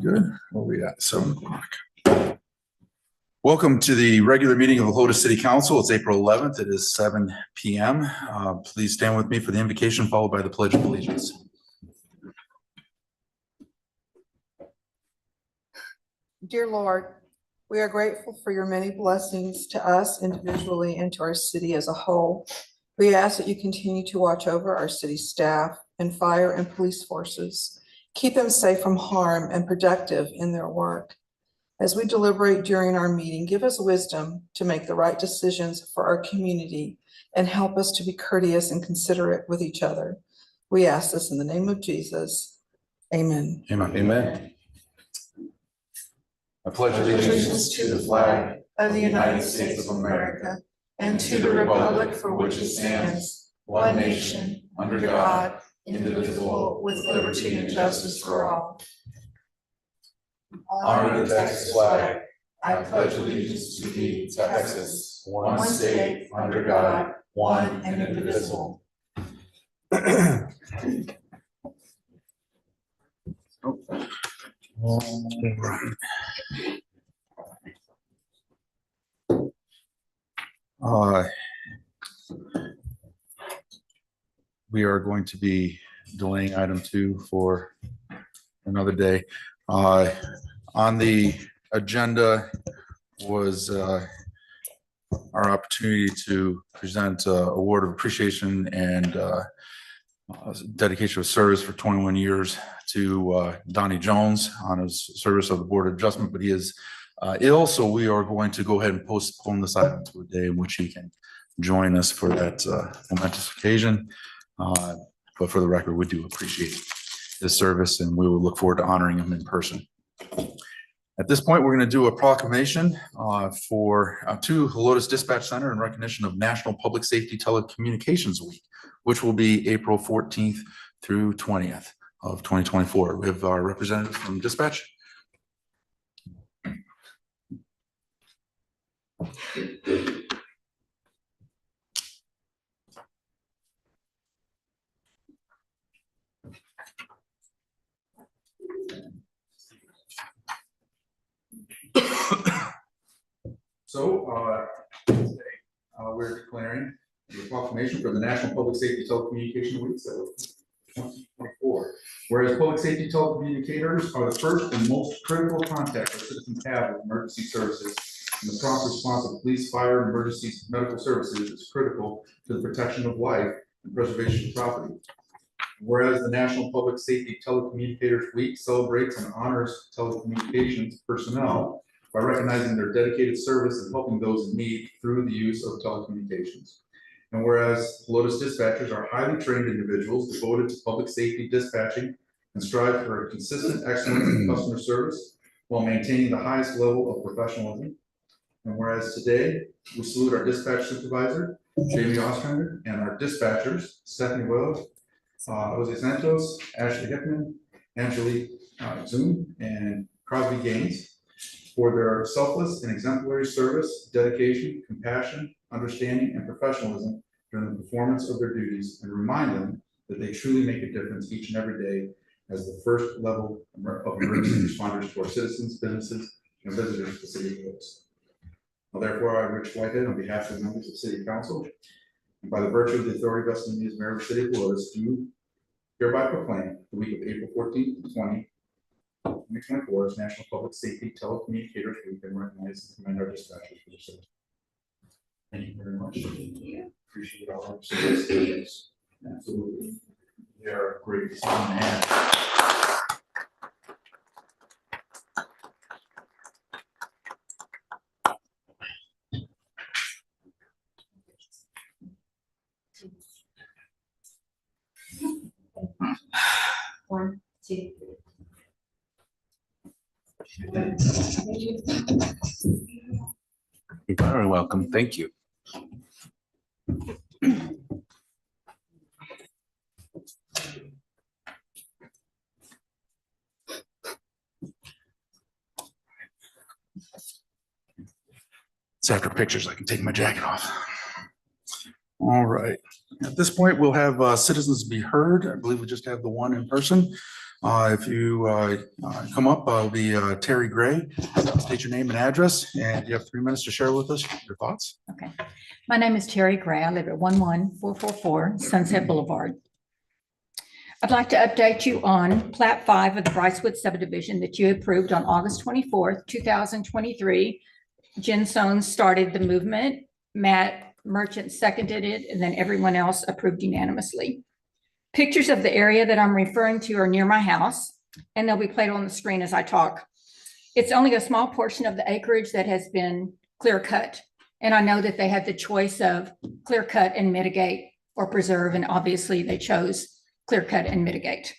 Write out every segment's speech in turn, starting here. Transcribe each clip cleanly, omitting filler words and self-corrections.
Good. Where are we at? 7 o'clock. Welcome to the regular meeting of the Helotes City Council. It's April 11th. It is 7 p.m. Please stand with me for the invocation, followed by the Pledge of Allegiance. Dear Lord, we are grateful for your many blessings to us individually and to our city as a whole. We ask that you continue to watch over our city staff and fire and police forces. Keep them safe from harm and productive in their work. As we deliberate during our meeting, give us wisdom to make the right decisions for our community and help us to be courteous and considerate with each other. We ask this in the name of Jesus. Amen. Amen. Amen. I pledge allegiance to the flag of the United States of America and to the republic for which it stands, one nation, under God, indivisible, with liberty and justice for all. Honor the Texas flag. I pledge allegiance to thee, Texas, one state, under God, one and indivisible. We are going to be delaying item 2 for another day. On the agenda was our opportunity to present award of appreciation and dedication of service for 21 years to Donnie Jones on his service of the Board of Adjustment, but he is ill, so we are going to go ahead and postpone this item to a day in which he can join us for that momentous occasion. But for the record, we do appreciate his service, and we will look forward to honoring him in person. At this point, we're going to do a proclamation to Helotes Dispatch Center in recognition of National Public Safety Telecommunications Week, which will be April 14th through 20th of 2024. We have our representatives from Dispatch. So today we're declaring the proclamation for the National Public Safety Telecommunication Week, so 2024. Whereas public safety telecommunicators are the first and most critical contact our citizens have with emergency services, and the prompt response of police, fire, and emergency medical services is critical to the protection of life and preservation of property. Whereas the National Public Safety Telecommunicators Week celebrates and honors telecommunications personnel by recognizing their dedicated service and helping those in need through the use of telecommunications. And whereas Helotes dispatchers are highly trained individuals devoted to public safety dispatching and strive for a consistent excellence in customer service while maintaining the highest level of professionalism. And whereas today we salute our dispatch supervisor, Jamie Ostrander, and our dispatchers, Stephanie Wells, Jose Santos, Ashley Hickman, Angelique Zoom, and Crosby Gaines, for their selfless and exemplary service, dedication, compassion, understanding, and professionalism during the performance of their duties, and remind them that they truly make a difference each and every day as the first level of emergency responders to our citizens, businesses, and visitors to the city of Helotes. Now, therefore, I, Rich Whitehead, on behalf of the members of the City Council, and by the virtue of the authority vested in me as Mayor of the City of Helotes, do hereby proclaim the week of April 14th to 2024 as National Public Safety Telecommunicators Week, and recognize and commend our dispatchers for their service. Thank you very much. Thank you. Appreciate all our service. Absolutely. They are a great team, man. One, two, You're very welcome. Thank you. It's after pictures. I can take my jacket off. All right. At this point, we'll have citizens be heard. I believe we just have the one in person. If you come up, I'll be Terry Gray. State your name and address, and you have 3 minutes to share with us your thoughts. Okay. My name is Terry Gray. I live at 11444 Sunset Boulevard. I'd like to update you on Plat 5 of the Brycewood subdivision that you approved on August 24th, 2023. Jen Sones started the movement. Matt Merchant seconded it, and then everyone else approved unanimously. Pictures of the area that I'm referring to are near my house, and they'll be played on the screen as I talk. It's only a small portion of the acreage that has been clear cut. And I know that they had the choice of clear cut and mitigate or preserve, and obviously they chose clear cut and mitigate.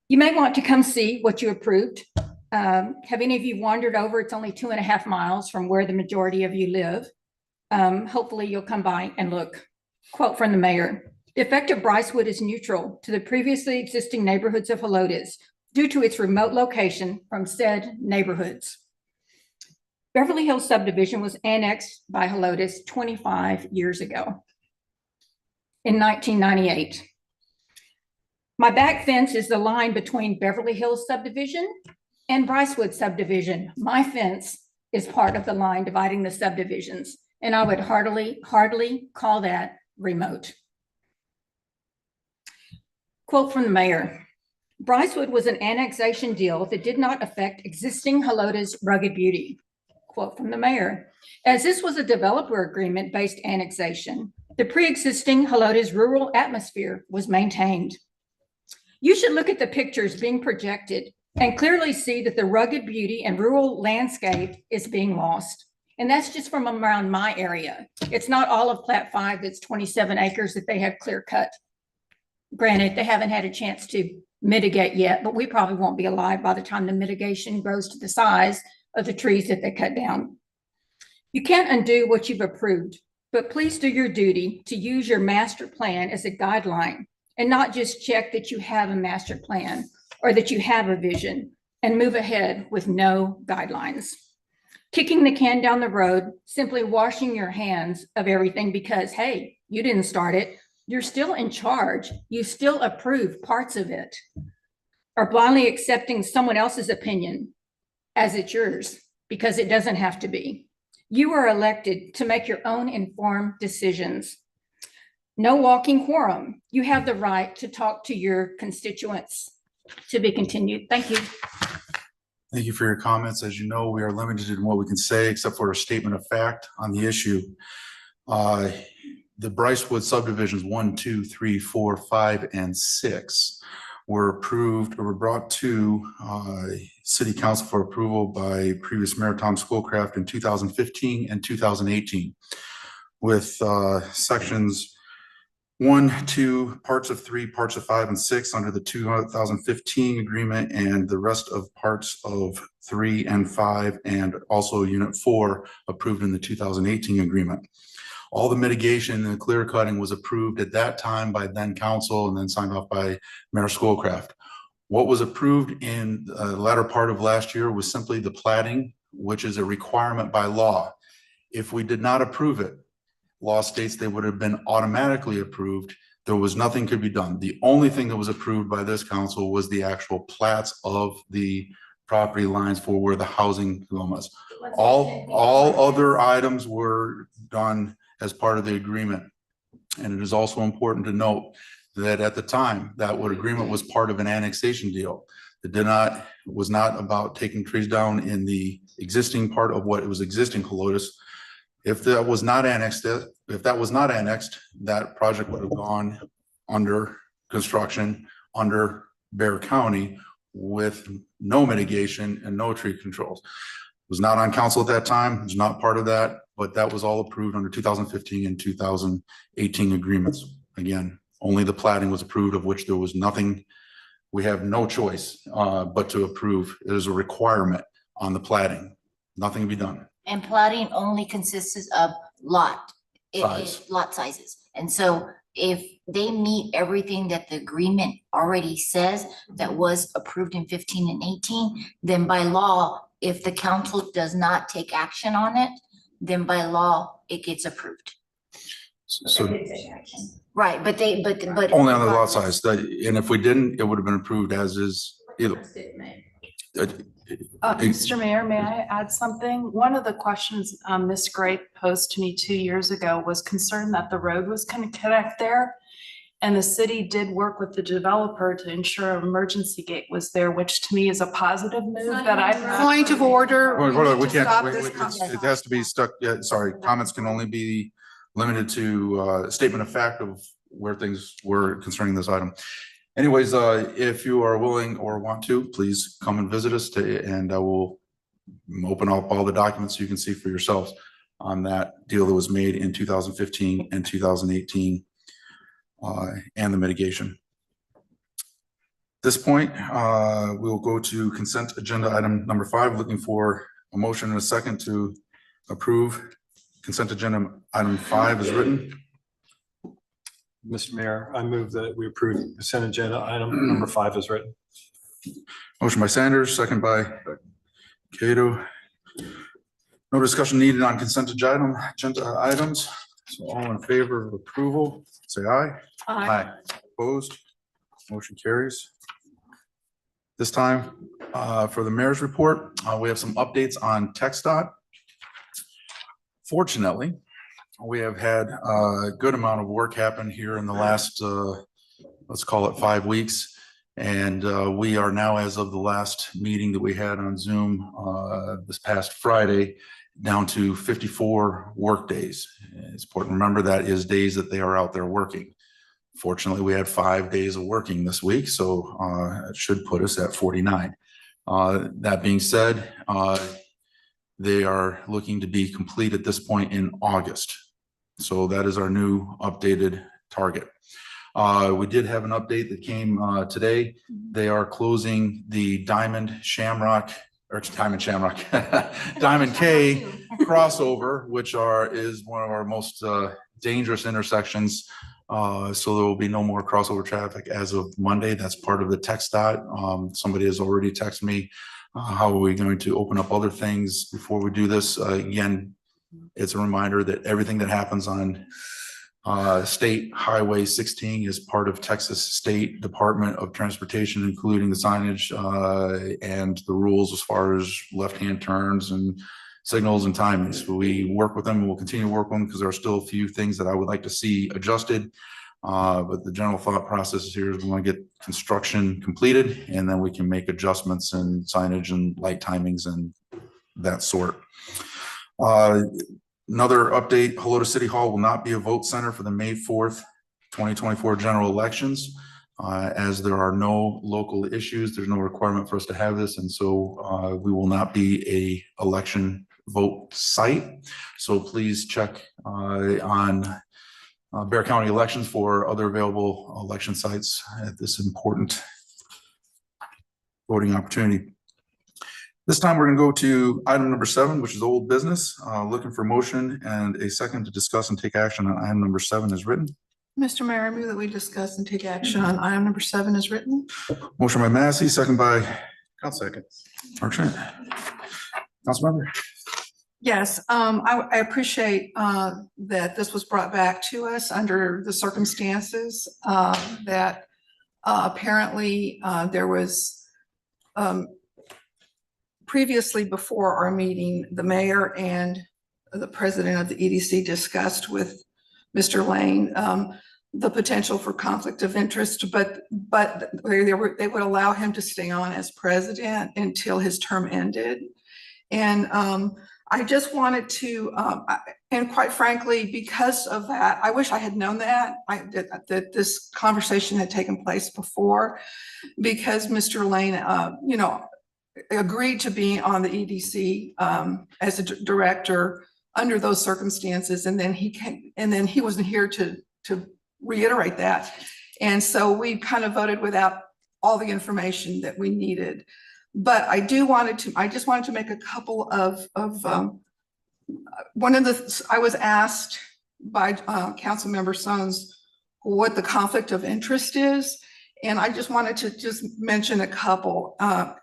You may want to come see what you approved. Have any of you wandered over? It's only 2.5 miles from where the majority of you live. Hopefully you'll come by and look. Quote from the mayor: "The effect of Brycewood is neutral to the previously existing neighborhoods of Helotes due to its remote location from said neighborhoods." Beverly Hills subdivision was annexed by Helotes 25 years ago in 1998. My back fence is the line between Beverly Hills subdivision and Brycewood subdivision. My fence is part of the line dividing the subdivisions, and I would hardly call that remote. Quote from the mayor: "Brycewood was an annexation deal that did not affect existing Helotes rugged beauty." Quote from the mayor: "As this was a developer agreement-based annexation, the pre-existing Helotes rural atmosphere was maintained." You should look at the pictures being projected and clearly see that the rugged beauty and rural landscape is being lost. And that's just from around my area. It's not all of Plat 5, that's 27 acres that they have clear cut. Granted, they haven't had a chance to mitigate yet, but we probably won't be alive by the time the mitigation grows to the size of the trees that they cut down. You can't undo what you've approved, but please do your duty to use your master plan as a guideline and not just check that you have a master plan or that you have a vision and move ahead with no guidelines. Kicking the can down the road, simply washing your hands of everything because, hey, you didn't start it. You're still in charge. You still approve parts of it, or blindly accepting someone else's opinion as it's yours because it doesn't have to be. You are elected to make your own informed decisions. No walking quorum. You have the right to talk to your constituents. To be continued. Thank you. Thank you for your comments. As you know, we are limited in what we can say except for a statement of fact on the issue. The Brycewood subdivisions 1, 2, 3, 4, 5, and 6 were approved or were brought to City Council for approval by previous Mayor Tom Schoolcraft in 2015 and 2018 with sections 1, 2, parts of 3, parts of 5, and 6 under the 2015 agreement, and the rest of parts of 3 and 5, and also Unit 4 approved in the 2018 agreement. All the mitigation and clear cutting was approved at that time by then council and then signed off by Mayor Schoolcraft. What was approved in the latter part of last year was simply the platting, which is a requirement by law. If we did not approve it, law states they would have been automatically approved. There was nothing could be done. The only thing that was approved by this council was the actual plats of the property lines for where the housing was. All other items were done as part of the agreement. And it is also important to note that at the time that agreement was part of an annexation deal. It was not about taking trees down in the existing part of what was existing Helotes. If that was not annexed, that project would have gone under construction under Bear County with no mitigation and no tree controls. It was not on council at that time. It was not part of that, but that was all approved under 2015 and 2018 agreements. Again, only the platting was approved, of which there was nothing. We have no choice but to approve. It is a requirement on the platting. Nothing to be done. And plotting only consists of lot sizes. And so if they meet everything that the agreement already says that was approved in 15 and 18, then by law, if the council does not take action on it, then by law, it gets approved. So Right, but Only on the lot size, and if we didn't, it would have been approved as is. Mr. Mayor, may I add something? One of the questions Ms. Gray posed to me 2 years ago was concerned that the road was going to connect there. And the city did work with the developer to ensure an emergency gate was there, which to me is a positive move that I've. Point of order. Hold on, we need to can't, stop we- this we- conversation. it has to be stuck, yeah, sorry, comments can only be limited to statement of fact of where things were concerning this item. Anyways, if you are willing or want to, please come and visit us and I will open up all the documents so you can see for yourselves on that deal that was made in 2015 and 2018 and the mitigation. At this point, we will go to consent agenda item number 5, looking for a motion and a second to approve consent agenda item 5 is written. Mr. Mayor, I move that we approve consent agenda item number 5 is written. Motion by Sanders, second by Cato. No discussion needed on consent agenda items. So all in favor of approval, say aye. Opposed? Motion carries. This time, for the mayor's report, we have some updates on TxDOT. Fortunately, we have had a good amount of work happen here in the last, let's call it 5 weeks. And we are now, as of the last meeting that we had on Zoom this past Friday, down to 54 work days. It's important to remember that is days that they are out there working. Fortunately, we had 5 days of working this week, so it should put us at 49. That being said, they are looking to be complete at this point in August. So that is our new updated target. We did have an update that came today. They are closing the Diamond K crossover, which is one of our most dangerous intersections. So there will be no more crossover traffic as of Monday. That's part of the TxDOT. Somebody has already texted me. How are we going to open up other things before we do this? Again, it's a reminder that everything that happens on State Highway 16 is part of Texas State Department of Transportation, including the signage and the rules as far as left-hand turns and signals and timings. We work with them and we'll continue to work with them because there are still a few things that I would like to see adjusted. But the general thought process here is we want to get construction completed and then we can make adjustments and signage and light timings and that sort. Another update, Helotes City Hall will not be a vote center for the May 4th, 2024 general elections. As there are no local issues, there's no requirement for us to have this. And so we will not be a election vote site. So please check on Bear County elections for other available election sites at this important voting opportunity. This time we're going to go to item number 7, which is old business. Looking for motion and a second to discuss and take action on item number 7 is written. Mr. Mayor, I move that we discuss and take action on item number 7 is written. Motion by Massey, second by I'll second. Marchant. Councilmember. Yes, I appreciate that this was brought back to us under the circumstances that apparently there was previously before our meeting, the mayor and the president of the EDC discussed with Mr. Lane the potential for conflict of interest, but they would allow him to stay on as president until his term ended. And I just wanted to, and quite frankly, because of that, I wish I had known that this conversation had taken place before, because Mr. Lane, agreed to be on the EDC as a director under those circumstances, and then he wasn't here to reiterate that, and so we kind of voted without all the information that we needed. But I just wanted to make a couple of I was asked by Councilmember Sons what the conflict of interest is. And I just wanted to just mention a couple,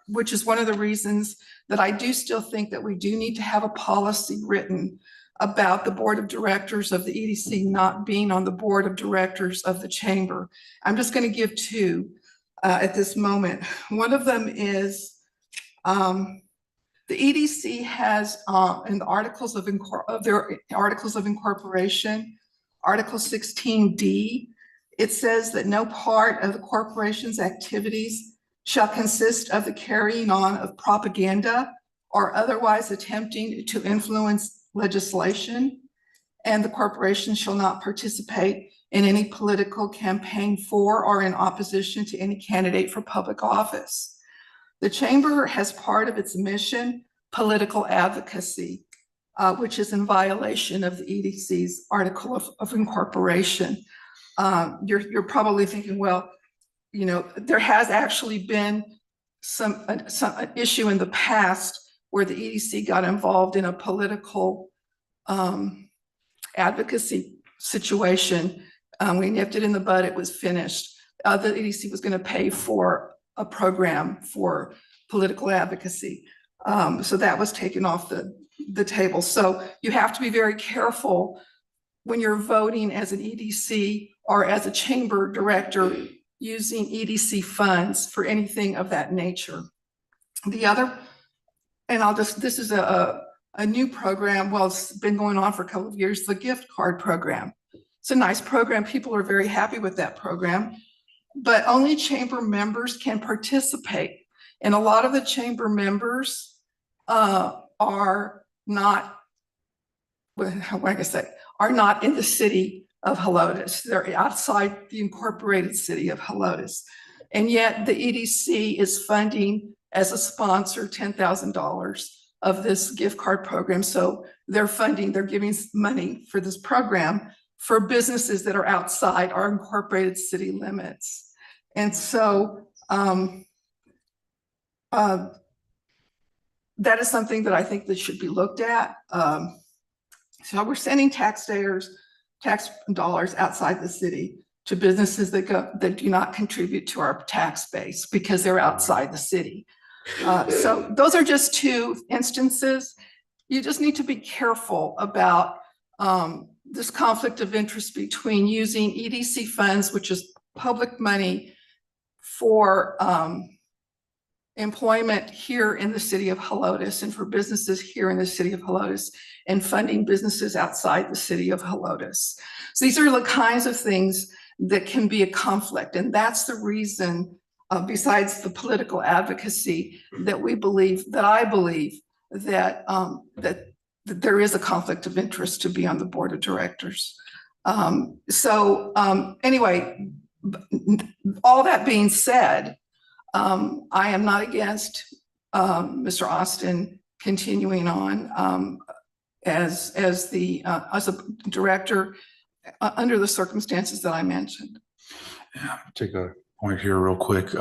which is one of the reasons that I do still think that we do need to have a policy written about the board of directors of the EDC not being on the board of directors of the chamber. I'm just going to give two at this moment. One of them is the EDC has in the articles of their articles of incorporation, Article 16D, it says that no part of the corporation's activities shall consist of the carrying on of propaganda or otherwise attempting to influence legislation, and the corporation shall not participate in any political campaign for or in opposition to any candidate for public office. The chamber has part of its mission political advocacy, which is in violation of the EDC's article of incorporation. You're probably thinking, well, you know, there has actually been some issue in the past where the EDC got involved in a political advocacy situation. We nipped it in the bud, it was finished. The EDC was going to pay for a program for political advocacy. So that was taken off the table. So you have to be very careful when you're voting as an EDC or as a chamber director using EDC funds for anything of that nature. The other, and this is a new program, well, it's been going on for a couple of years, the gift card program. It's a nice program. People are very happy with that program, but only chamber members can participate. And a lot of the chamber members are not, what can I say, are not in the city of Helotes. They're outside the incorporated city of Helotes. And yet the EDC is funding as a sponsor $10,000 of this gift card program. So they're giving money for this program for businesses that are outside our incorporated city limits. And so that is something that I think that should be looked at. So we're sending tax dollars outside the city to businesses that do not contribute to our tax base because they're outside the city. So those are just two instances. You just need to be careful about this conflict of interest between using EDC funds, which is public money, for employment here in the city of Helotes and for businesses here in the city of Helotes, and funding businesses outside the city of Helotes. So these are the kinds of things that can be a conflict. And that's the reason, besides the political advocacy, that I believe that there is a conflict of interest to be on the board of directors. Anyway, all that being said, I am not against Mr. Austin continuing on as a director under the circumstances that I mentioned. Yeah, take a point here real quick.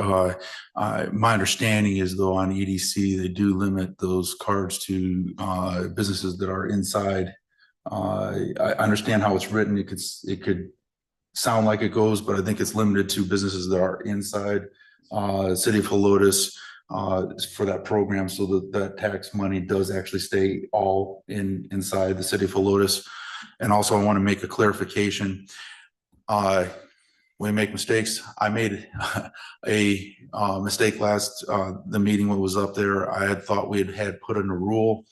My understanding is, though, on EDC, they do limit those cards to businesses that are inside. I understand how it's written. It could sound like it goes, but I think it's limited to businesses that are inside city of Helotes for that program, so that tax money does actually stay all inside the city of Helotes. And also, I want to make a clarification. We make mistakes. I made a mistake the meeting when it was up there. I had thought we had put in a rule,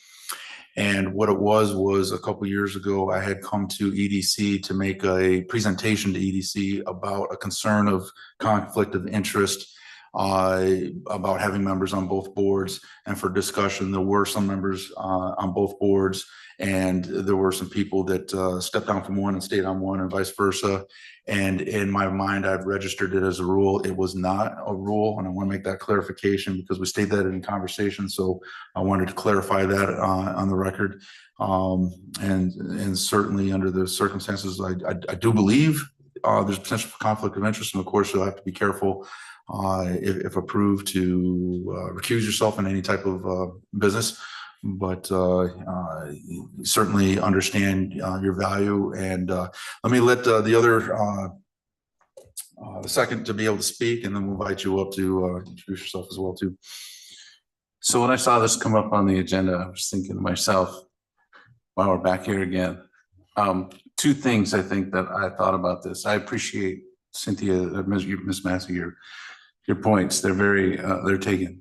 and what it was a couple years ago, I had come to EDC to make a presentation to EDC about a concern of conflict of interest about having members on both boards, and for discussion. There were some members on both boards, and there were some people that stepped down from one and stayed on one, and vice versa. And in my mind, I've registered it as a rule. It was not a rule, and I want to make that clarification because we stated that in conversation. So I wanted to clarify that on the record. And certainly under the circumstances, I do believe there's potential for conflict of interest, and of course you'll have to be careful if approved to recuse yourself in any type of business, but certainly understand your value. And let me let the other the second to be able to speak, and then we'll invite you up to introduce yourself as well too. So when I saw this come up on the agenda, I was thinking to myself, Wow, we're back here again. Two things I think that I thought about this. I appreciate Cynthia, Ms. Massey, your points. They're they're taken.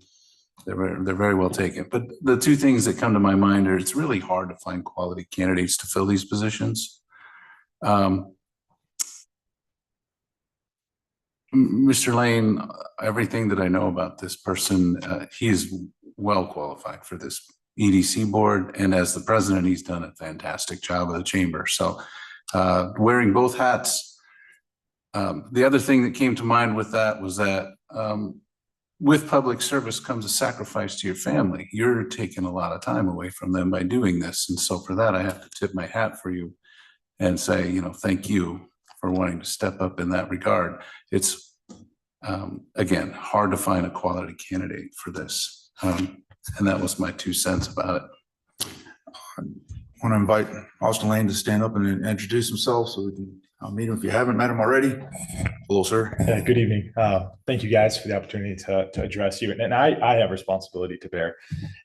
They're very well taken. But the two things that come to my mind are it's really hard to find quality candidates to fill these positions. Mr. Lane, everything that I know about this person, he is well qualified for this EDC board. And as the president, he's done a fantastic job of the chamber. So wearing both hats. The other thing that came to mind with that was that with public service comes a sacrifice to your family. You're taking a lot of time away from them by doing this. And so for that, I have to tip my hat for you and say, you know, thank you for wanting to step up in that regard. It's, again, hard to find a quality candidate for this. And that was my 2 cents about it. I want to invite Austin Lane to stand up and introduce himself so we can meet him if you haven't met him already. Hello, sir. Good evening. Thank you guys for the opportunity to address you. And I have responsibility to bear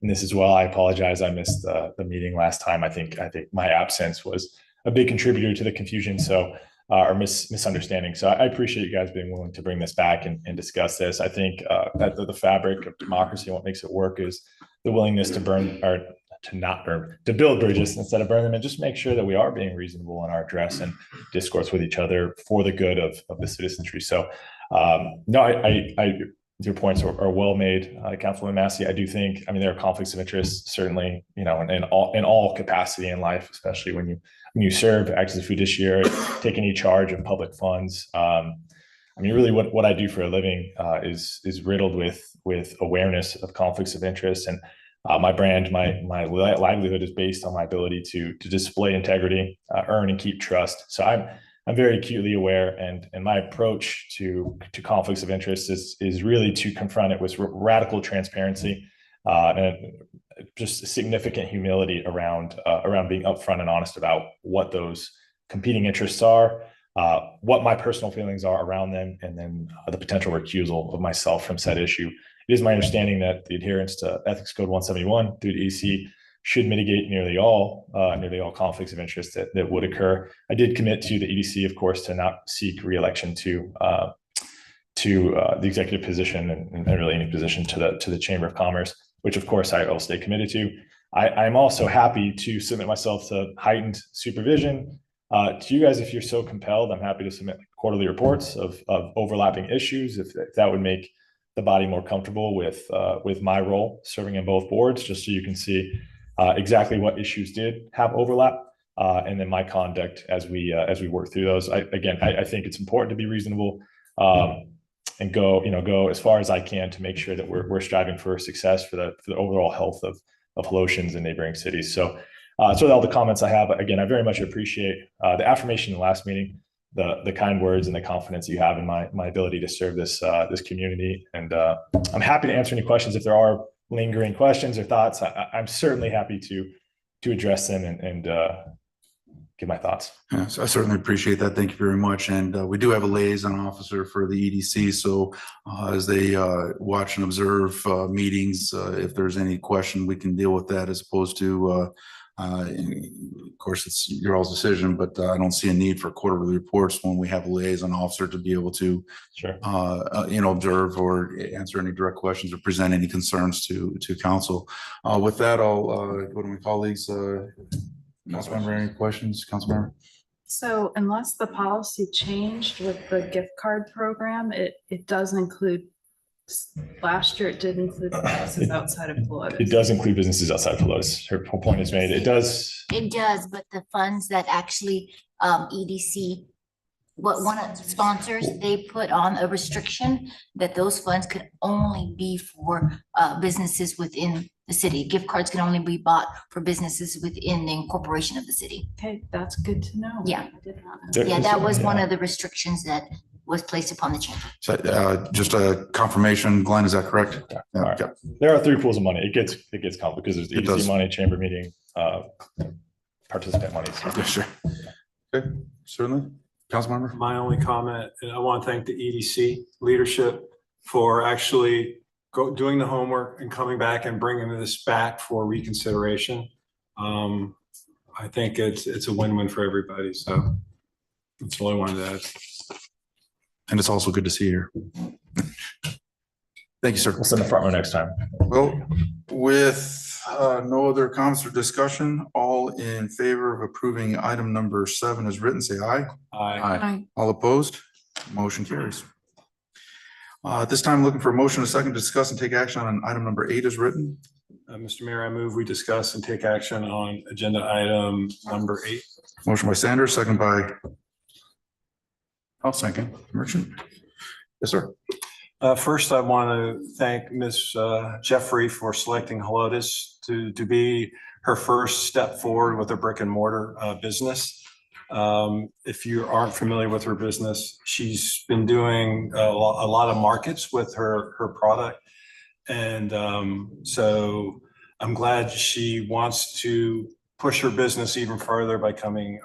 in this as well. I apologize. I missed the meeting last time. I think my absence was a big contributor to the confusion. So or misunderstanding. So I appreciate you guys being willing to bring this back and discuss this. I think that the fabric of democracy and what makes it work is the willingness to burn or to not burn, to build bridges instead of burn them, and just make sure that we are being reasonable in our address and discourse with each other for the good of the citizenry. So no, your points are well made, Councilwoman Massey. I do think, I mean, there are conflicts of interest, certainly, you know, in all capacity in life, especially when you serve, act as a fiduciary, take any charge of public funds. I mean, really what I do for a living is riddled with awareness of conflicts of interest. And my brand, my livelihood is based on my ability to display integrity, earn and keep trust. So I'm very acutely aware, and my approach to conflicts of interest is really to confront it with radical transparency and just significant humility around being upfront and honest about what those competing interests are, what my personal feelings are around them, and then the potential recusal of myself from said issue. It is my understanding that the adherence to Ethics Code 171 through the EC should mitigate nearly all conflicts of interest that would occur. I did commit to the EDC, of course, to not seek re-election to the executive position and really any position to the Chamber of Commerce, which of course I will stay committed to. I'm also happy to submit myself to heightened supervision to you guys if you're so compelled. I'm happy to submit quarterly reports of overlapping issues if that would make the body more comfortable with my role serving in both boards, just so you can see exactly what issues did have overlap, and then my conduct as we work through those. I think it's important to be reasonable and go as far as I can to make sure that we're striving for success for the overall health of Helotians and neighboring cities. So all the comments I have. Again, I very much appreciate the affirmation in the last meeting, the kind words and the confidence you have in my ability to serve this community. And I'm happy to answer any questions if there are lingering questions or thoughts. I'm certainly happy to address them and give my thoughts. Yes, I certainly appreciate that. Thank you very much. And we do have a liaison officer for the EDC. So as they watch and observe meetings, if there's any question, we can deal with that as opposed to of course, it's your all's decision, but I don't see a need for quarterly reports when we have a liaison officer to be able to, Sure. Observe or answer any direct questions or present any concerns to council. With that, I'll go to my colleagues. Councilmember, any questions, Councilmember? So unless the policy changed with the gift card program, it does include, last year it did include businesses outside of Helotes. It does include businesses outside of Helotes. Her point is made. It does. It does, but the funds that actually EDC, one of the sponsors, they put on a restriction that those funds could only be for businesses within the city. Gift cards can only be bought for businesses within the incorporation of the city. Okay, that's good to know. Yeah. I did not know. Yeah, that was one of the restrictions that was placed upon the chamber. So just a confirmation, Glenn, is that correct? Yeah. All right. Okay. There are three pools of money. It gets complicated because there's It does. EDC money, chamber meeting, participant money. So. Yeah, sure. Okay, certainly. Councilmember? My only comment, and I want to thank the EDC leadership for actually doing the homework and coming back and bringing this back for reconsideration. I think it's a win-win for everybody. So that's all I wanted to add. And it's also good to see you here. Thank you, sir. We'll send the front row next time. Well, with no other comments or discussion, all in favor of approving item number 7 as written, say aye. Aye. All opposed? Motion carries. At this time, looking for a motion, a second to discuss and take action on item number 8 as written. Mr. Mayor, I move we discuss and take action on agenda item number 8. Motion by Sanders, second by. I'll second. Merchant. Yes, sir. First, I want to thank Ms. Jeffrey for selecting Helotes to be her first step forward with a brick and mortar business. If you aren't familiar with her business, she's been doing a lot of markets with her product. And so I'm glad she wants to push her business even further by coming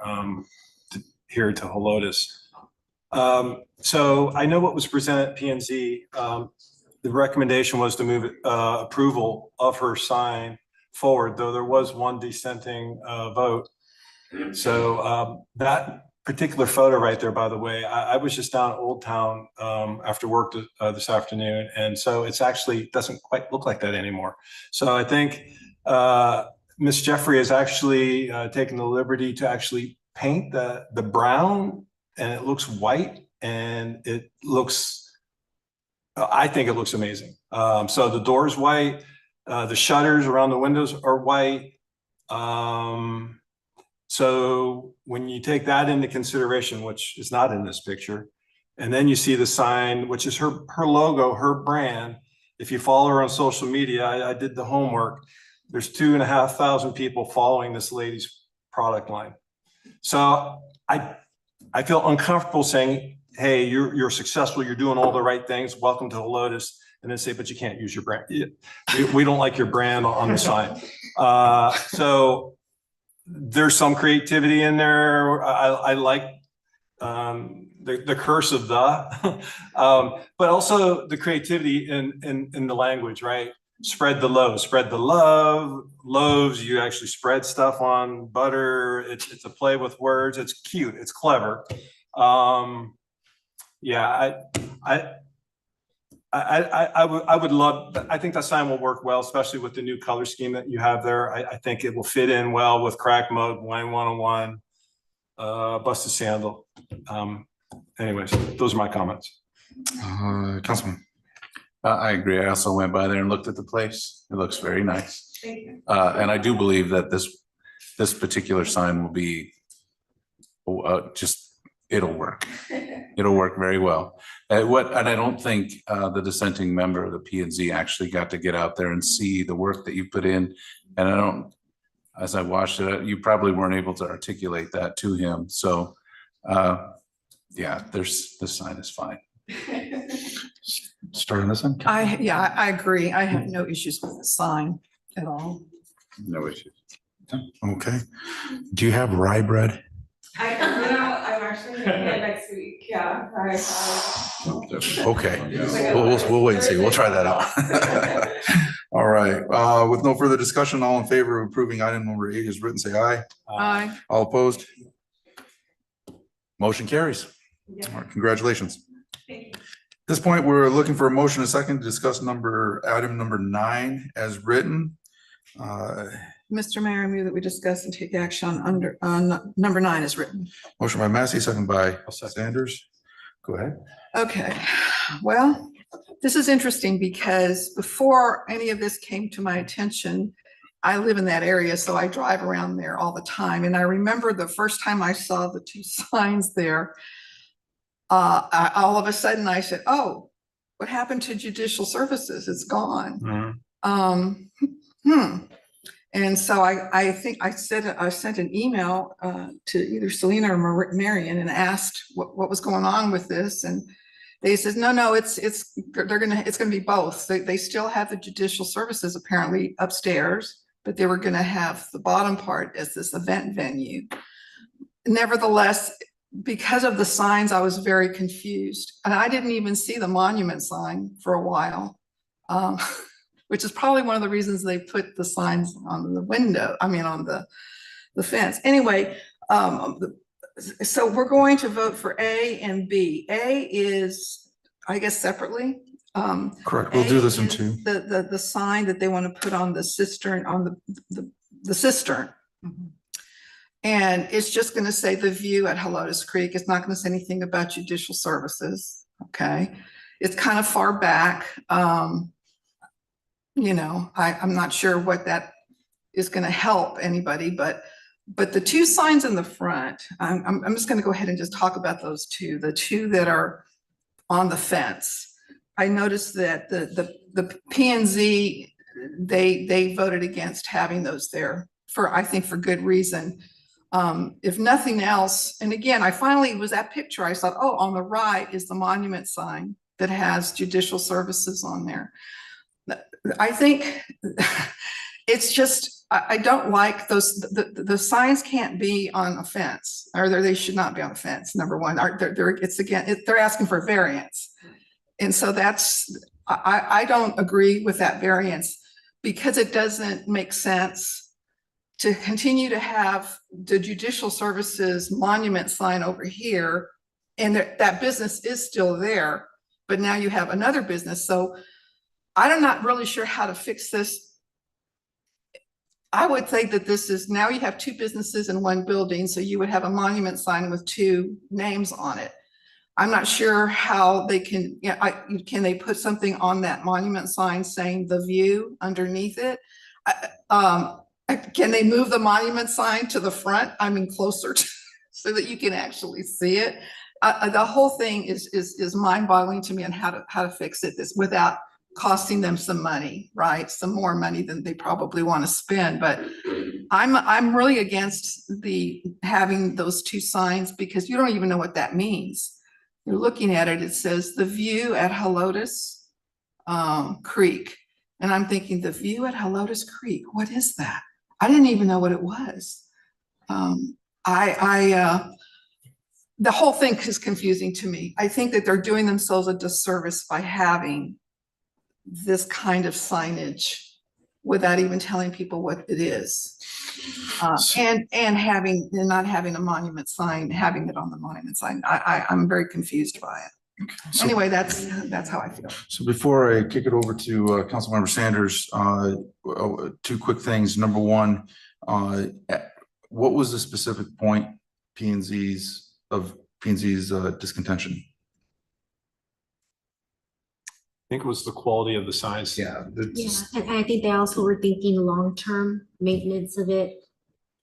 here to Helotes. So I know what was presented at P&Z. The recommendation was to move approval of her sign forward, though there was one dissenting vote. So that particular photo right there, by the way, I was just down at Old Town after work this afternoon. And so it's actually doesn't quite look like that anymore. So I think Ms. Jeffrey has actually taken the liberty to actually paint the brown, and it looks white, and it looks, I think it looks amazing. So the door is white, the shutters around the windows are white. So when you take that into consideration, which is not in this picture, and then you see the sign, which is her logo, her brand. If you follow her on social media, I did the homework. There's 2,500 people following this lady's product line. So I feel uncomfortable saying, hey, you're successful, you're doing all the right things, welcome to Helotes, and then say, but you can't use your brand. We don't like your brand on the sign. So there's some creativity in there. I like the curse of the, but also the creativity in the language, right? Spread the love, loaves, you actually spread stuff on butter. It's a play with words. It's cute. It's clever. Yeah, I would love, I think that sign will work well, especially with the new color scheme that you have there. I think it will fit in well with Crack Mode, Wine 101, Busted Sandal. Anyways, those are my comments. Councilman. I agree. I also went by there and looked at the place. It looks very nice. Thank you. And I do believe that this particular sign will be it'll work. It'll work very well. And I don't think the dissenting member of the P&Z actually got to get out there and see the work that you put in. And as I watched it, you probably weren't able to articulate that to him. So yeah, this sign is fine. Start on this one. I agree. I have no issues with the sign at all. No issues. Okay. Do you have rye bread? I'm actually making it next week, yeah. Okay, we'll wait and see. We'll try that out. All right, with no further discussion, all in favor of approving item number 8 is written, say aye. Aye. All opposed? Motion carries. All right, congratulations. Thank you. At this point, we're looking for a motion and a second to discuss item number 9 as written. Mr. Mayor, I move that we discuss and take action on number 9 as written. Motion by Massey, second by Sanders. Go ahead. Okay, well, this is interesting because before any of this came to my attention, I live in that area, so I drive around there all the time. And I remember the first time I saw the 2 signs there, all of a sudden I said, oh, what happened to judicial services? It's gone. And so I think I sent an email to either Selena or Marion and asked what was going on with this. And they said, no, it's gonna be both. They still have the judicial services apparently upstairs, but they were gonna have the bottom part as this event venue. Nevertheless, because of the signs, I was very confused. And I didn't even see the monument sign for a while. Which is probably one of the reasons they put the signs on the window, on the the fence. Anyway, so we're going to vote for A and B. A is, I guess, separately. Correct. We'll do A this in is two. The sign that they want to put on the cistern, on the cistern. And it's just going to say the view at Helotes Creek. It's not going to say anything about judicial services. Okay. It's kind of far back. You know, I'm not sure what that is going to help anybody, but the two signs in the front, I'm just going to go ahead and just talk about those two, the two that are on the fence. I noticed that the P and Z, they voted against having those there for, I think, for good reason. If nothing else, and again, I finally was that picture. I thought, oh, on the right is the monument sign that has judicial services on there. I think it's just, I don't like those, the signs can't be on a fence, or they should not be on a fence, number one. They're asking for variance. And so I don't agree with that variance, because it doesn't make sense to continue to have the judicial services monument sign over here, and that business is still there, but now you have another business. So I'm not really sure how to fix this. I would think that this is, now you have two businesses in one building, so you would have a monument sign with two names on it. I'm not sure how they can, can they put something on that monument sign saying the view underneath it? Can they move the monument sign to the front? I mean, closer to, so that you can actually see it. The whole thing is mind-boggling to me on how to fix it without costing them some money, right? Some more money than they probably want to spend. But I'm really against having those two signs, because you don't even know what that means. You're looking at it, it says the view at Helotes Creek. And I'm thinking, the view at Helotes Creek, what is that? I didn't even know what it was. The whole thing is confusing to me. I think that they're doing themselves a disservice by having this kind of signage without even telling people what it is. And not having a monument sign, having it on the monument sign. I'm very confused by it. So- Anyway, that's how I feel. So before I kick it over to Councilmember Sanders, two quick things. Number one, what was the specific point P and Z's discontention? I think it was the quality of the signs. Yeah, and I think they also were thinking long-term maintenance of it.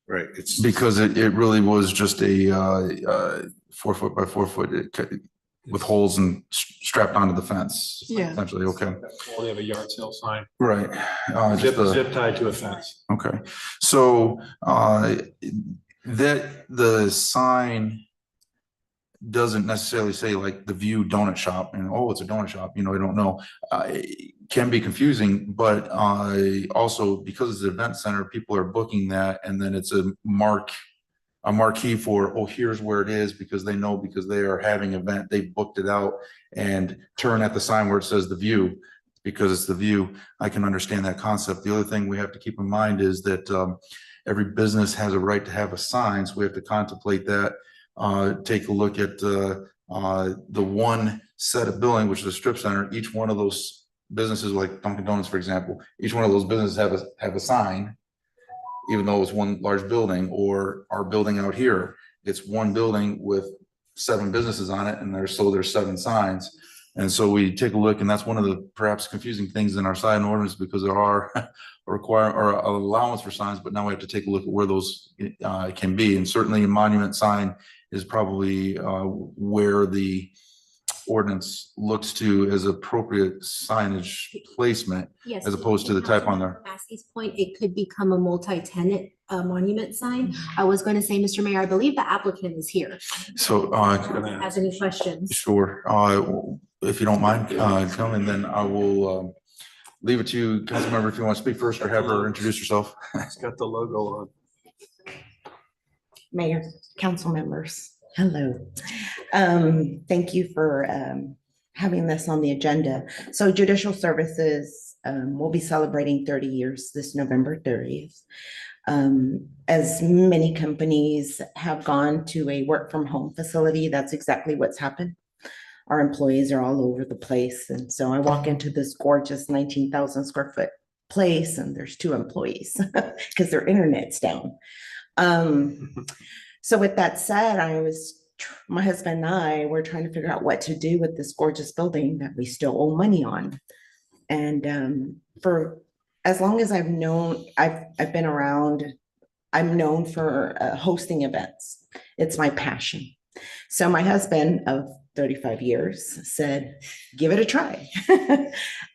Right. It's because it really was just a 4 foot by 4 foot with holes and strapped onto the fence. Yeah. Essentially, okay. The quality of a yard sale sign. Right. Zip tied to a fence. Okay. So that the sign doesn't necessarily say like the View Donut Shop and, oh, it's a donut shop, I don't know. It can be confusing, but also because it's an event center, people are booking that, and then it's a marquee for, oh, here's where it is, because they know, because they are having an event, they booked it out, and turn at the sign where it says the View, because it's the View. I can understand that concept. The other thing we have to keep in mind is that every business has a right to have a sign, so we have to contemplate that. Take a look at the one set of building, which is a strip center. Each one of those businesses, like Dunkin' Donuts, for example, each one of those businesses have a sign, even though it's one large building. Or our building out here, it's one building with 7 businesses on it, and there's 7 signs. And so we take a look, and that's one of the perhaps confusing things in our sign ordinance, because there are allowance for signs, but now we have to take a look at where those can be. And certainly a monument sign is probably where the ordinance looks to as appropriate signage placement, Yes. as opposed to the type on there. Maskey's point, it could become a multi-tenant monument sign. I was going to say, Mr. Mayor, I believe the applicant is here. So Has any questions? sure, if you don't mind coming, then I will leave it to you, Councilmember, if you want to speak first, or have her introduce herself. It's got the logo on. Mayor, council members, hello. Thank you for having this on the agenda. So judicial services We'll be celebrating 30 years this November 30th. As many companies have gone to a work from home facility, that's exactly what's happened. Our employees are all over the place. And so I walk into this gorgeous 19,000 square foot place and there's 2 employees because their internet's down. So with that said, my husband and I were trying to figure out what to do with this gorgeous building that we still owe money on. And for as long as I've known, I've been around, I'm known for hosting events. It's my passion. So my husband of 35 years said, give it a try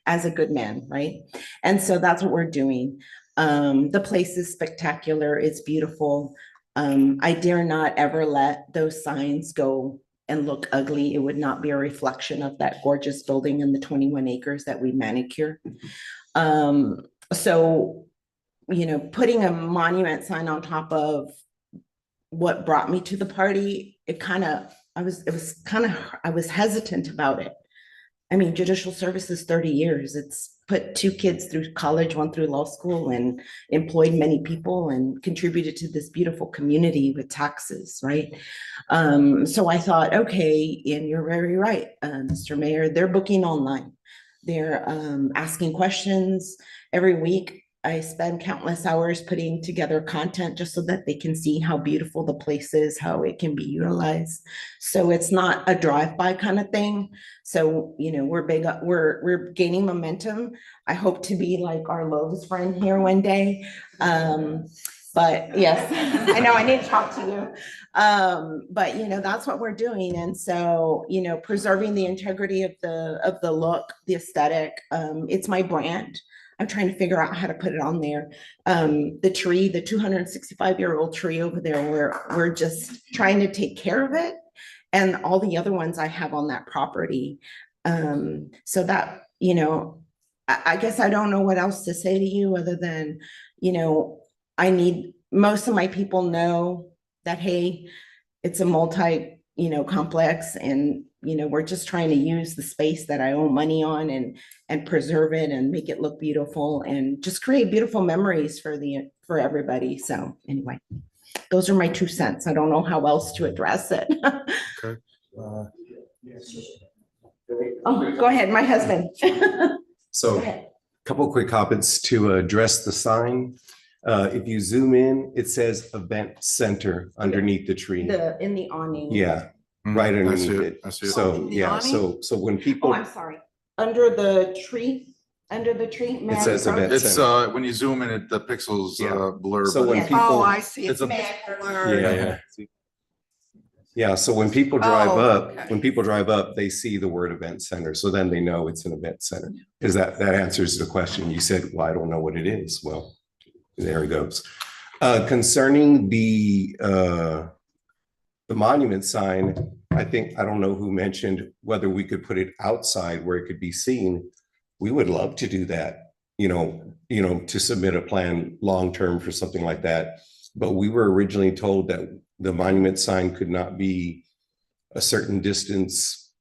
as a good man, right? And so that's what we're doing. The place is spectacular. It's beautiful. I dare not ever let those signs go and look ugly. It would not be a reflection of that gorgeous building and the 21 acres that we manicure. So, you know, putting a monument sign on top of what brought me to the party, I was hesitant about it. I mean, judicial service is 30 years. It's put 2 kids through college, 1 through law school, and employed many people and contributed to this beautiful community with taxes, right? So I thought, okay, and you're very right, Mr. Mayor, they're booking online. They're asking questions every week. I spend countless hours putting together content just so that they can see how beautiful the place is, how it can be utilized. So it's not a drive-by kind of thing. So, you know, we're gaining momentum. I hope to be like our Lowe's friend here one day. But yes, I know I need to talk to you. But you know, that's what we're doing. And so, you know, preserving the integrity of the look, the aesthetic, it's my brand. I'm trying to figure out how to put it on there. The tree, the 265-year-old tree over there, we're just trying to take care of it. And all the other ones I have on that property. So that, you know, I guess I don't know what else to say to you other than, you know, most of my people know that, hey, it's a multi, you know, complex, and, you know, we're just trying to use the space that I owe money on and preserve it and make it look beautiful and just create beautiful memories for everybody. So anyway, those are my 2 cents. I don't know how else to address it. Okay. Oh, go ahead, my husband. So a couple of quick comments to address the sign. If you zoom in, it says event center underneath the tree. In the awning. Yeah, right I underneath see it. it. I see it. So, yeah, so when Oh, people, I'm sorry. Under the tree. May It I says approach? event It's center. when you zoom in, the pixels Yeah. blur. So but when it's- people. Oh, I see. It's It's a- blurred. Yeah. Yeah, so when people drive Oh, up, okay. they see the word event center. So then they know it's an event center. Because that answers the question. You said, well, I don't know what it is. Well, there it goes. Concerning the monument sign, I don't know who mentioned whether we could put it outside where it could be seen. We would love to do that, you know, to submit a plan long-term for something like that. But we were originally told that the monument sign could not be a certain distance,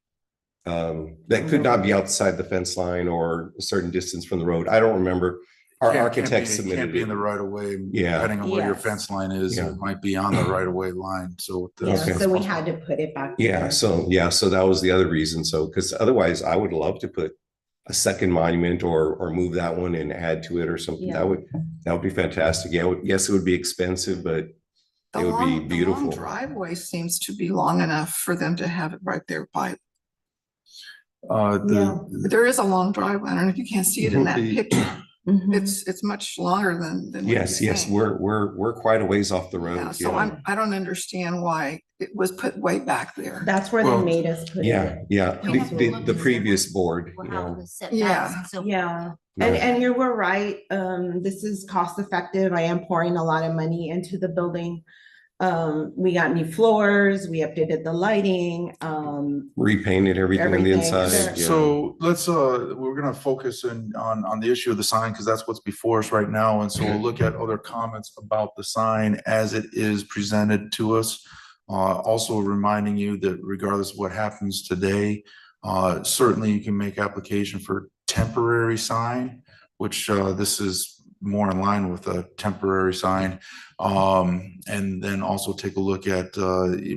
that could not be outside the fence line or a certain distance from the road. I don't remember. Our architect submitted Can't be in it. the right of way. Yeah. Depending on where your Yes. fence line is, Yeah. it might be on the right of way line. So. Yeah, Okay. so we had to put it back. Yeah, there. so that was the other reason. So, because otherwise I would love to put a second monument or move that one and add to it or something. Yeah. That would be fantastic. Yeah, yes, it would be expensive, but The it would be long- the long beautiful. driveway seems to be long enough for them to have it right there by, there is a long driveway. I don't know if you can't see it in that picture. Mhm. It's much longer than. what Yes, you're yes, saying. we're quite a ways off the Yeah, road. so I don't understand why it was put way back there. That's where they Well, made us put Yeah, it. yeah, We have to look the and see previous board, Or you how know. the setbacks Yeah. and so. Yeah, Yeah. and you were right. This is cost effective. I am pouring a lot of money into the building. We got new floors, we updated the lighting, Repainted everything on the Everything. inside. yeah. So let's, we're gonna focus on the issue of the sign, because that's what's before us right now. And so we'll look at other comments about the sign as it is presented to us. Also reminding you that regardless of what happens today, certainly you can make application for temporary sign. which this is more in line with a temporary sign. And then also take a look at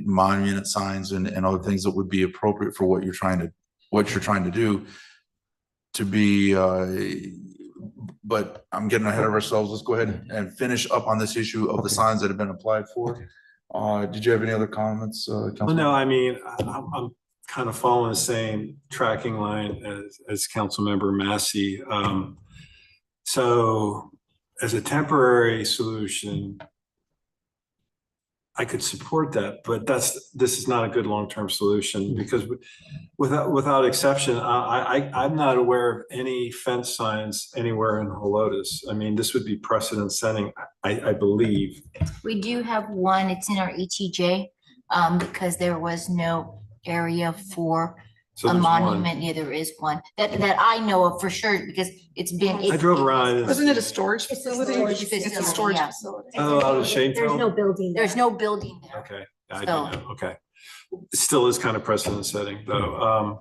monument signs and other things that would be appropriate for what you're trying to do to be, but I'm getting ahead of ourselves. Let's go ahead and finish up on this issue of the signs that have been applied for. Did you have any other comments, Well, Councilman? no, I mean, I'm kind of following the same tracking line as Councilmember Massey. So as a temporary solution, I could support that, but this is not a good long-term solution because without exception, I'm not aware of any fence signs anywhere in Helotes. I mean, this would be precedent setting, I believe. We do have one, it's in our ETJ, because there was no area for So a there's one. monument. Yeah, there is one that I know of for sure because it's been. I drove around. Wasn't it a storage It's a facility? storage It's a facility, storage yeah. facility. Oh, out of There's no Shadeville? building. There's no building there. Okay, I So- didn't know, okay. It still is kind of precedent setting though.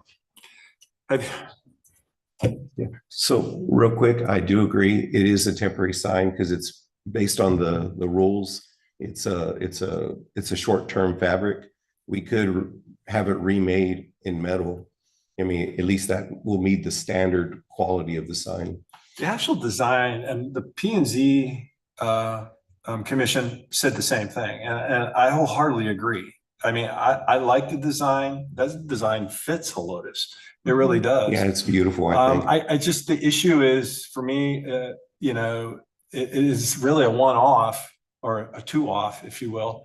So real quick, I do agree. It is a temporary sign because it's based on the rules. It's a short-term fabric. We could have it remade in metal. I mean, at least that will meet the standard quality of the sign. The actual design and the P and Z commission said the same thing, and I wholeheartedly agree. I mean, I like the design. That design fits Helotes. It really does. Yeah, it's beautiful, I think. I just, the issue is for me, you know, it is really a one-off or a two-off, if you will.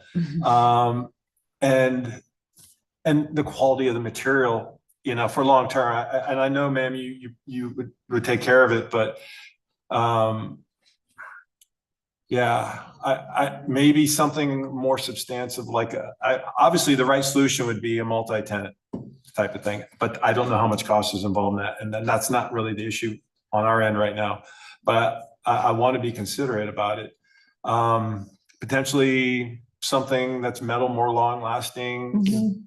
And the quality of the material, you know, for long term, and I know, ma'am, you would take care of it, but yeah, I maybe something more substantive, like obviously the right solution would be a multi-tenant type of thing, but I don't know how much cost is involved in that, and then that's not really the issue on our end right now. But I want to be considerate about it. Potentially something that's metal, more long lasting,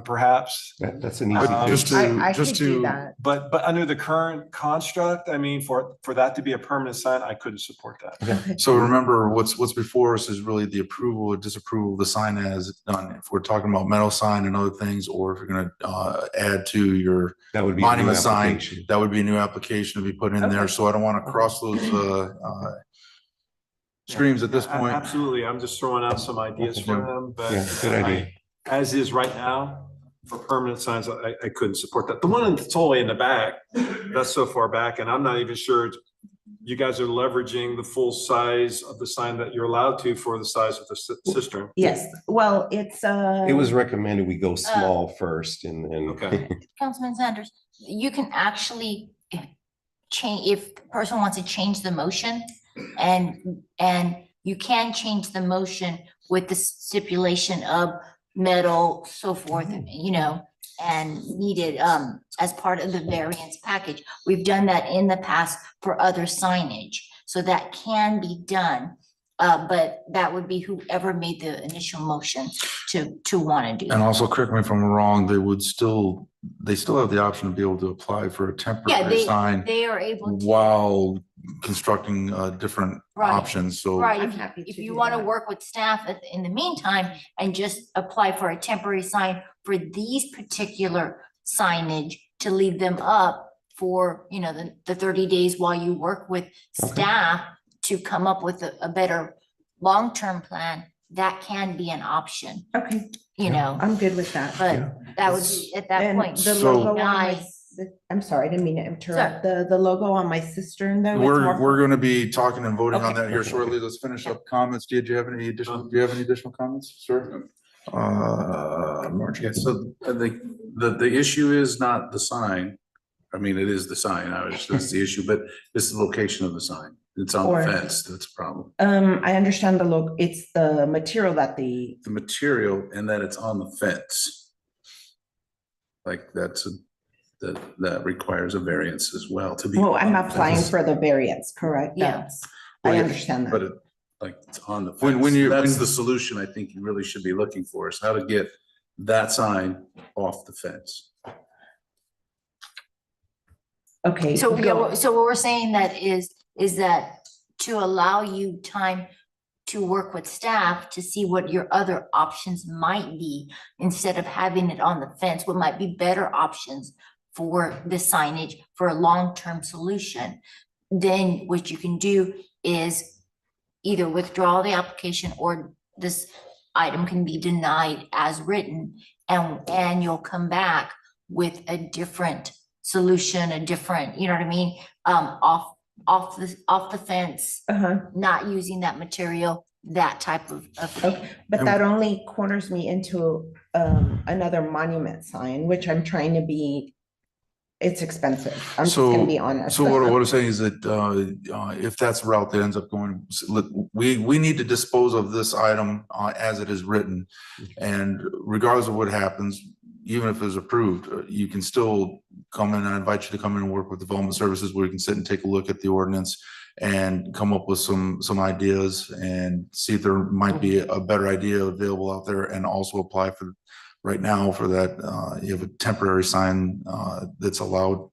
perhaps. That's an easy Just fix. to, to, But under the current construct, I mean, for that to be a permanent sign, I couldn't support that. so remember what's before us is really the approval or disapproval of the sign as done. If we're talking about metal sign and other things, or if you're gonna add to your That would be a new monument sign, application. that would be a new application to be put in there. So I don't want to cross those streams at this point. Absolutely. I'm just throwing out some ideas for them, but Yeah, good idea. as is right now, for permanent signs, I couldn't support that. The one that's all the way in the back, that's so far back, and I'm not even sure you guys are leveraging the full size of the sign that you're allowed to for the size of the cistern. Yes, well, it's It was recommended we go small first and then. Okay. Councilman Sanders, you can actually change, if the person wants to change the motion, and you can change the motion with the stipulation of metal, so forth, you know, and needed as part of the variance package. We've done that in the past for other signage, so that can be done. But that would be whoever made the initial motion to want to do. And that. also, correct me if I'm wrong, they still have the option to be able to apply for a Yeah, temporary sign they are able to. while constructing different Right. options. So Right, I'm if you- happy if to you do want to that. work with staff in the meantime and just apply for a temporary sign for these particular signage to leave them up for, you know, the 30 days while you work with staff to come up with a better long-term plan, that can be an option, okay, you know, I'm good with that. but that would be at that And point. the So- logo on my, Nice. I'm sorry, I didn't mean to interrupt. The logo on my cistern though. it's more- we're going to be talking and voting on Okay. that here shortly. Let's finish up comments. Do you have any additional comments, sir? March, yeah, so the issue is not the sign. I mean, it is the sign, that's the issue, but it's the location of the sign. It's on the Or- fence, that's a problem. I understand the logo, it's the material that The material and that it's on the fence. Like that requires a variance as well to be. well, I'm on the applying fence. for the variance, correct? Yeah. That's- Well, I yeah, understand But that. it, like, it's on the When fence. you- That's when- the solution I think you really should be looking for, is how to get that sign off the fence. Okay. So, yeah, go. so what we're saying that is is that to allow you time to work with staff to see what your other options might be, instead of having it on the fence, what might be better options for the signage for a long-term solution. Then what you can do is either withdraw the application, or this item can be denied as written, and you'll come back with a different solution, a different, you know what I mean? Off the fence, not using that material, that type of thing. Okay, but that only corners me into another monument sign, which I'm trying to be, it's expensive. I'm just gonna be honest. So what I'm saying is that if that's the route that ends up going, we need to dispose of this item as it is written. And regardless of what happens, even if it's approved, you can still come in. I invite you to come in and work with Development Services, where you can sit and take a look at the ordinance and come up with some ideas and see if there might be a better idea available out there, and also apply for, right now, for that, you have a temporary sign that's allowed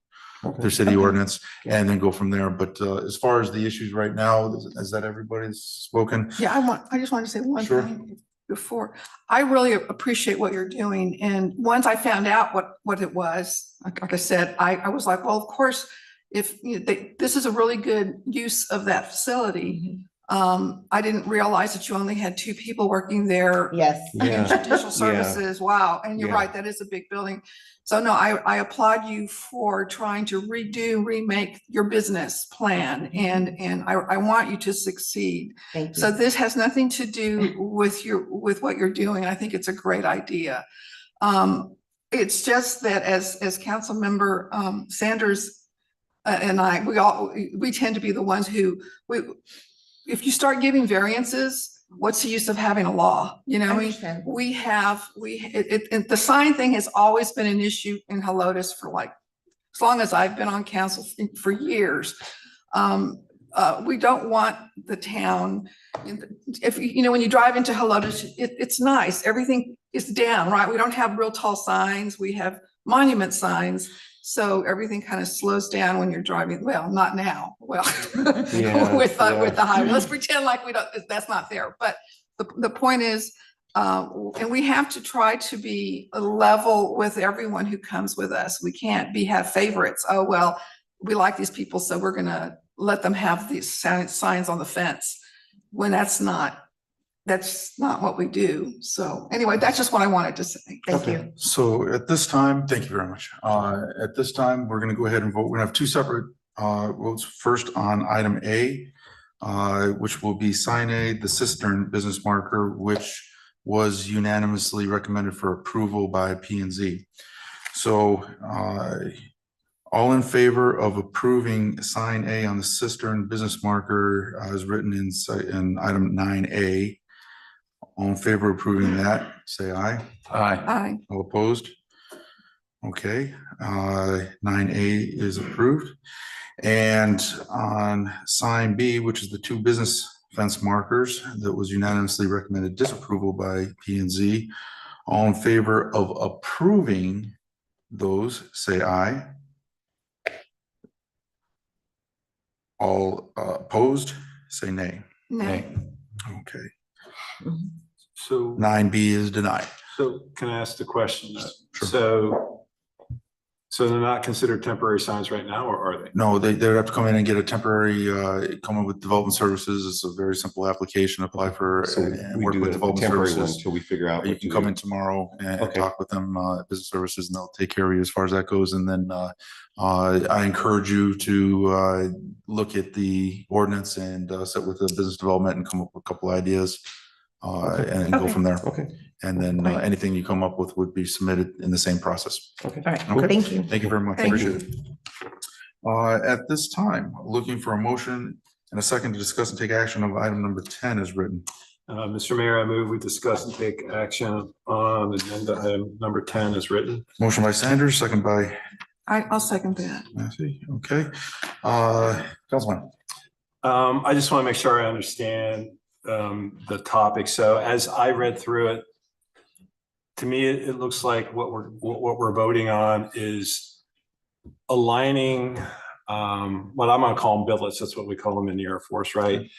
through city ordinance, and then go from there. But as far as the issues right now, is that everybody's spoken? Yeah, I just wanted to say one Sure. thing before. I really appreciate what you're doing. And once I found out what it was, like I said, I was like, well, of course, if this is a really good use of that facility. I didn't realize that you only had 2 people working there. Yes. In judicial services. Wow. And you're right, that is a big building. So no, I applaud you for trying to remake your business plan, and I want you to succeed. Thank you. So this has nothing to do with what you're doing. I think it's a great idea. It's just that as council member Sanders and we tend to be the ones who, if you start giving variances, what's the use of having a law? You know, the sign thing has always been an issue in Helotes for like, as long as I've been on council, for years. We don't want the town, if when you drive into Helotes, it's nice. Everything is down, right? We don't have real tall signs. We have monument signs. So everything kind of slows down when you're driving. Well, not now. Well, with the highway, let's pretend like that's not there. But the point is, and we have to try to be level with everyone who comes with us. We can't have favorites. Oh, well, we like these people, so we're going to let them have these signs on the fence, when that's not what we do. So anyway, that's just what I wanted to say. Thank you. So at this time, thank you very much. At this time, we're going to go ahead and vote. We're going to have 2 separate votes. First on item A, which will be sign A, the cistern business marker, which was unanimously recommended for approval by P&Z. So all in favor of approving sign A on the cistern business marker as written in item 9A. All in favor of approving that, say aye. Aye. Aye. All opposed? Okay, 9A is approved. And on sign B, which is the 2 business fence markers that was unanimously recommended disapproval by P&Z. All in favor of approving those, say aye. All opposed, say nay. Nay. Okay, So, 9B is denied. so can I ask the question? Sure. So they're not considered temporary signs right now, or are they? No, they have to come in and get a temporary, come in with Development Services. It's a very simple application, apply for So and we work do with the Development temporary one Services. until we figure out. You what can to come do. in tomorrow and Okay. talk with them, Business Services, and they'll take care of you as far as that goes. And then I encourage you to look at the ordinance and sit with the business development and come up with a couple ideas and go from there. Okay. And then anything you come up with would be submitted in the same process. Okay. All right, Okay. thank you. Thank you very much. Thank Appreciate it. At this time, looking for a motion and a second to discuss and take action of item number 10 as written. Mr. Mayor, I move we discuss and take action on agenda item number 10 as written. Motion by Sanders, second by I'll second that. Massey. Okay. Councilman. I just want to make sure I understand the topic. So as I read through it, to me, it looks like what we're voting on is aligning what I'm gonna call them billets, that's what we call them in the Air Force, right?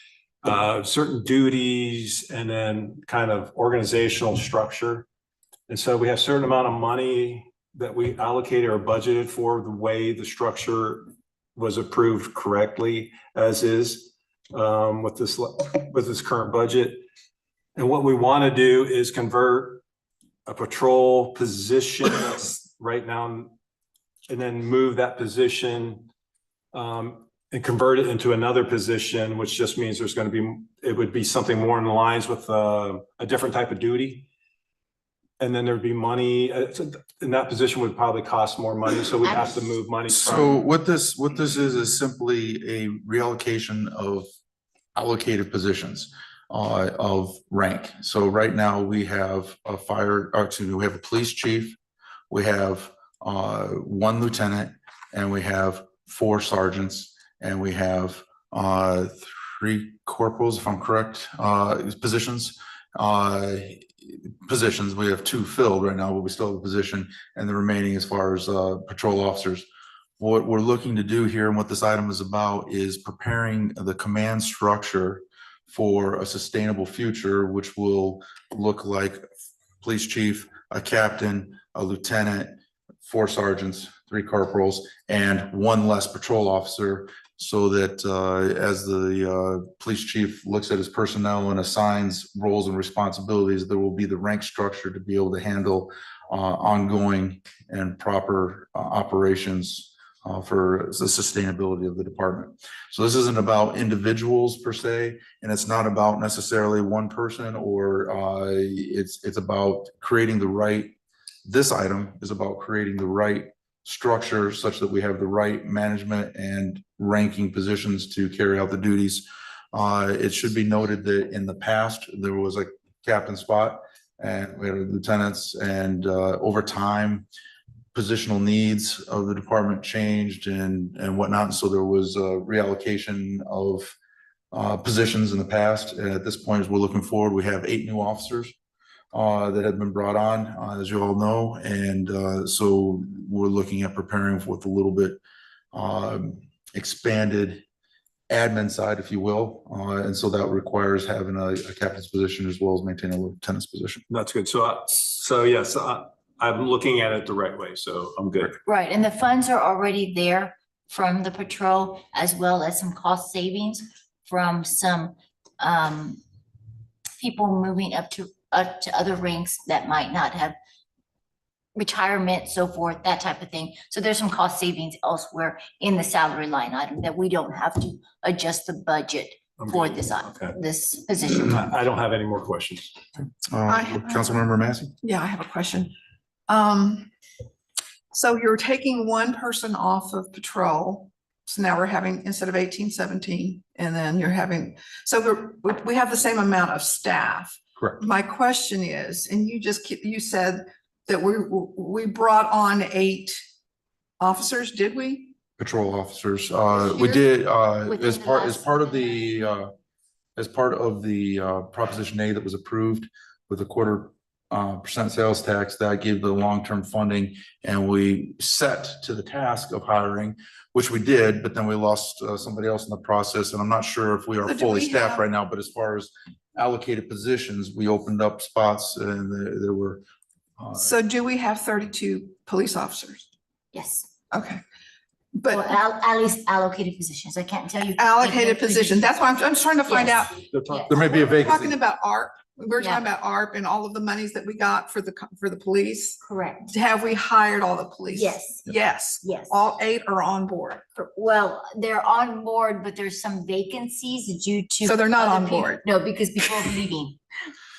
Certain duties and then kind of organizational structure. And so we have a certain amount of money that we allocated or budgeted for the way the structure was approved correctly as is with this current budget. And what we want to do is convert a patrol position that's right now and then move that position and convert it into another position, which just means there's going to be, it would be something more in lines with a different type of duty. And then there'd be money, and that position would probably cost more money, so we'd have to move money. So what this is simply a reallocation of allocated positions of rank. So right now we have a we have a police chief, we have 1 lieutenant, and we have 4 sergeants, and we have 3 corporals, if I'm correct, positions. We have 2 filled right now, but we still have a position, and the remaining as far as patrol officers. What we're looking to do here and what this item is about is preparing the command structure for a sustainable future, which will look like police chief, a captain, a lieutenant, 4 sergeants, 3 corporals, and 1 less patrol officer, so that as the police chief looks at his personnel and assigns roles and responsibilities, there will be the rank structure to be able to handle ongoing and proper operations for the sustainability of the department. So this isn't about individuals per se, and it's not about necessarily one person, or it's about creating the right, this item is about creating the right structure such that we have the right management and ranking positions to carry out the duties. It should be noted that in the past, there was a captain spot and we had lieutenants, and over time, positional needs of the department changed and whatnot. So there was a reallocation of positions in the past. And at this point, as we're looking forward, we have 8 new officers that have been brought on, as you all know. And so we're looking at preparing with a little bit expanded admin side, if you will. And so that requires having a captain's position as well as maintaining a lieutenant's position. That's good. So yes, I'm looking at it the right way, so I'm good. Right, and the funds are already there from the patrol, as well as some cost savings from some people moving up to other ranks that might not have retirement, so forth, that type of thing. So there's some cost savings elsewhere in the salary line item that we don't have to adjust the budget for this this position. I don't have any more questions. Councilmember Massey? Yeah, I have a question. So you're taking 1 person off of patrol. So now we're having, instead of 18, 17, and then you're having, so we have the same amount of staff. Correct. My question is, and you said that we brought on 8 officers, did we? Patrol officers. We did as part of the Proposition A that was approved with a 0.25% sales tax, that gave the long-term funding, and we set to the task of hiring, which we did, but then we lost somebody else in the process, and I'm not sure if we are fully staffed right now, but as far as allocated positions, we opened up spots, and there were. So do we have 32 police officers? Yes. Okay. But well, at least allocated positions. I can't tell you. allocated position. That's why I'm trying to find out. There may be a We're talking vacancy. about ARP. We're talking about ARP and all of the monies that we got for the police. Correct. Have we hired all the police? Yes. Yes. Yes. All 8 are on board. Well, they're on board, but there's some vacancies due to. So they're not other on people- board? No, because people are leaving.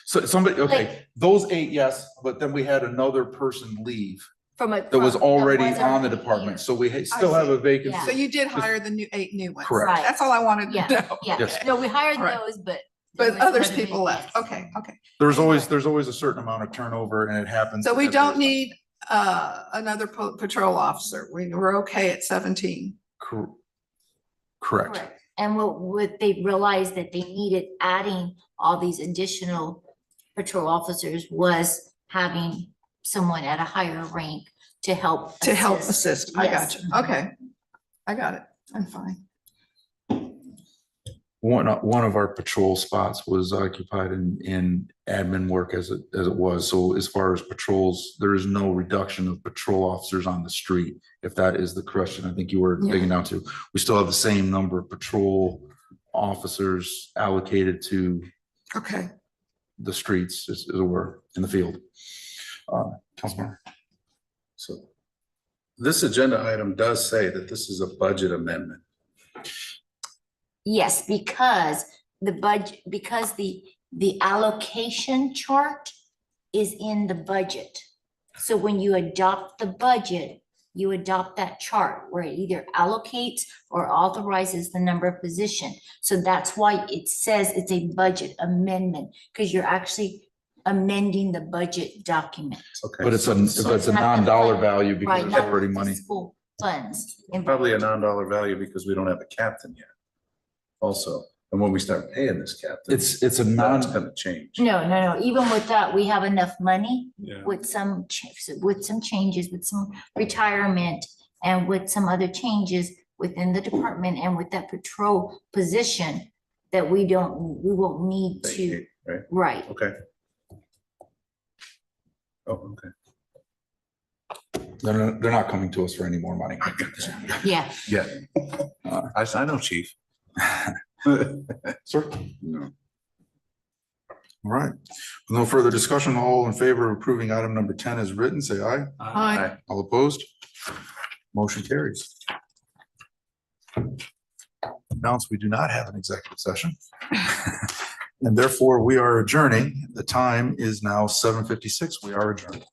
So somebody, okay, Like- those 8, yes, but then we had another person leave From a. that was from- already that on the wasn't department. here. So we still have a vacancy. Yeah. So you did hire the 8 new ones? Correct. Right. That's all I wanted to Yeah, know. yeah. Yes. No, we hired All right. those, but. But there was some others other people left. vacancies. Okay, okay. There's always a certain amount of turnover, and it happens. So we at don't those need another patrol officer. We're okay at 17. times. Correct. Correct. And what they realized that they needed adding all these additional patrol officers was having someone at a higher rank to help. To help assist. I got Yes. you. Okay. I got it. I'm fine. One of our patrol spots was occupied in admin work as it was. So as far as patrols, there is no reduction of patrol officers on the street. If that is the question, I think you were digging down to. We still have the same number of patrol officers allocated to Okay. the streets as it were in the field. Councilmember. So this agenda item does say that this is a budget amendment. Yes, because the budget, because the allocation chart is in the budget. So when you adopt the budget, you adopt that chart where it either allocates or authorizes the number of position. So that's why it says it's a budget amendment, because you're actually amending the budget document. Okay. But it's a not the non-dollar fund, value because right, there's not already the money. fiscal funds. involved. Probably a non-dollar value because we don't have a captain yet. Also, and when we start paying this captain, It's a that's non, gonna change. No. Even with that, we have enough money Yeah. with some changes, with some retirement and with some other changes within the department and with that patrol position that we won't need to, Vacate, right? right. Okay. Oh, okay. they're not coming to us for any more money. Yeah. Yeah. I know, chief. Sir? No. All right. With no further discussion, all in favor of approving item number 10 as written, say aye. Aye. All opposed? Motion carries. Announce we do not have an executive session. And therefore we are adjourning. The time is now 7:56. We are adjourned.